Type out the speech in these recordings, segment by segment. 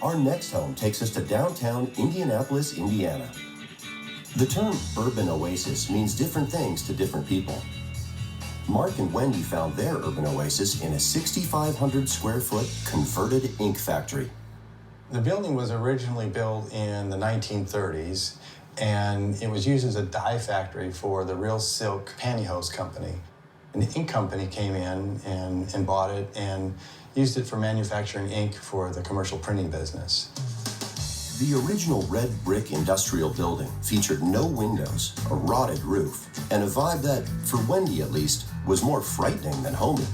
Our next home takes us to downtown Indianapolis, Indiana. The term urban oasis means different things to different people. Mark and Wendy found their urban oasis in a 6,500 square foot converted ink factory. The building was originally built in the 1930s, and it was used as a dye factory for the Real Silk Pantyhose Company. An ink company came in and bought it and used it for manufacturing ink for the commercial printing business. The original red brick industrial building featured no windows, a rotted roof, and a vibe that, for Wendy at least, was more frightening than homey.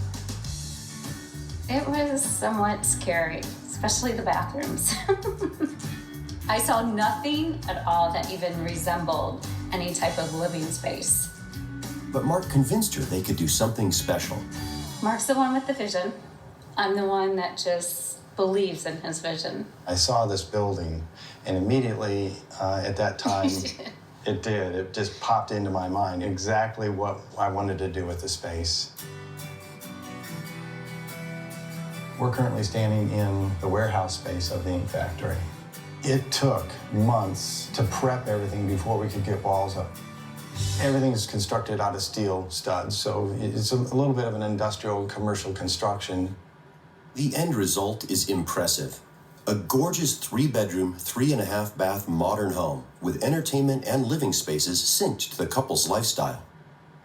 It was somewhat scary, especially the bathrooms. I saw nothing at all that even resembled any type of living space. But Mark convinced her they could do something special. Mark's the one with the vision. I'm the one that just believes in his vision. I saw this building, and immediately at that time, it just popped into my mind exactly what I wanted to do with the space. We're currently standing in the warehouse space of the ink factory. It took months to prep everything before we could get walls up. Everything is constructed out of steel studs, so it's a little bit of an industrial commercial construction. The end result is impressive. A gorgeous 3-bedroom, 3.5-bath modern home with entertainment and living spaces synced to the couple's lifestyle.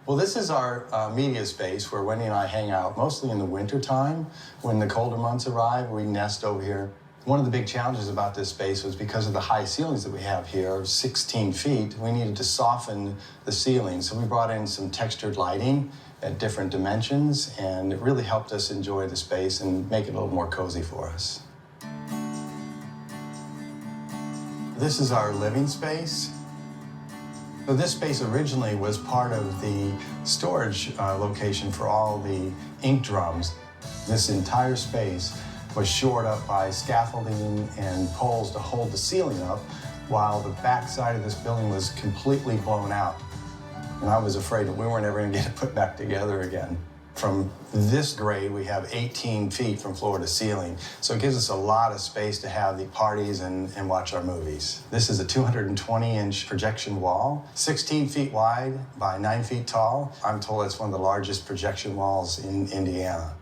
Well, this is our media space where Wendy and I hang out, mostly in the wintertime. When the colder months arrive, we nest over here. One of the big challenges about this space was because of the high ceilings that we have here, 16 feet, we needed to soften the ceiling. So we brought in some textured lighting at different dimensions, and it really helped us enjoy the space and make it a little more cozy for us. This is our living space. So this space originally was part of the storage location for all the ink drums. This entire space was shored up by scaffolding and poles to hold the ceiling up, while the back side of this building was completely blown out. And I was afraid that we weren't ever going to get it put back together again. From this grade, we have 18 feet from floor to ceiling, so it gives us a lot of space to have the parties and watch our movies. This is a 220-inch projection wall, 16 feet wide by 9 feet tall. I'm told it's one of the largest projection walls in Indiana.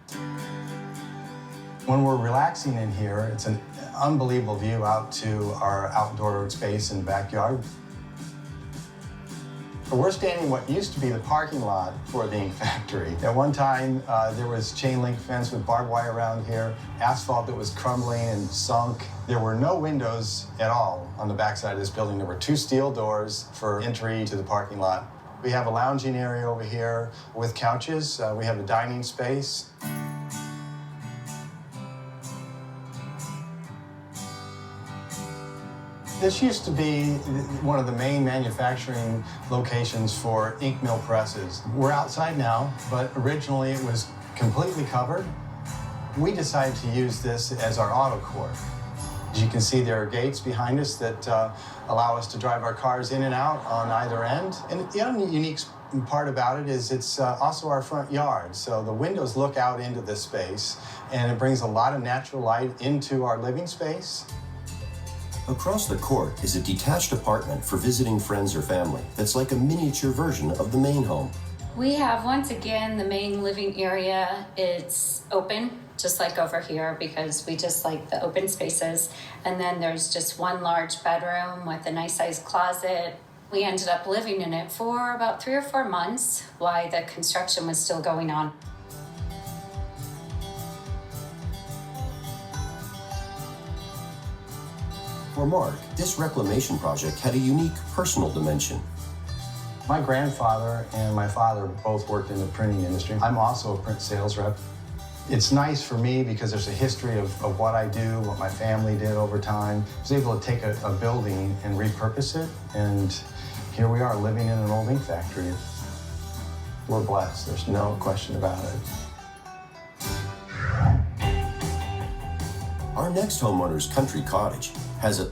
When we're relaxing in here, it's an unbelievable view out to our outdoor space and backyard. We're standing in what used to be the parking lot for the ink factory. At one time, there was chain link fence with barbed wire around here, asphalt that was crumbling and sunk. There were no windows at all on the backside of this building. There were 2 steel doors for entry to the parking lot. We have a lounging area over here with couches. We have a dining space. This used to be one of the main manufacturing locations for ink mill presses. We're outside now, but originally it was completely covered. We decided to use this as our auto court. As you can see, there are gates behind us that allow us to drive our cars in and out on either end. And the other unique part about it is it's also our front yard. So the windows look out into this space, and it brings a lot of natural light into our living space. Across the court is a detached apartment for visiting friends or family that's like a miniature version of the main home. We have, once again, the main living area. It's open, just like over here, because we just like the open spaces. And then there's just one large bedroom with a nice-sized closet. We ended up living in it for about 3 or 4 months while the construction was still going on. For Mark, this reclamation project had a unique personal dimension. My grandfather and my father both worked in the printing industry. I'm also a print sales rep. It's nice for me because there's a history of what I do, what my family did over time. I was able to take a building and repurpose it, and here we are living in an old ink factory. We're blessed, there's no question about it. Our next homeowner's country cottage has a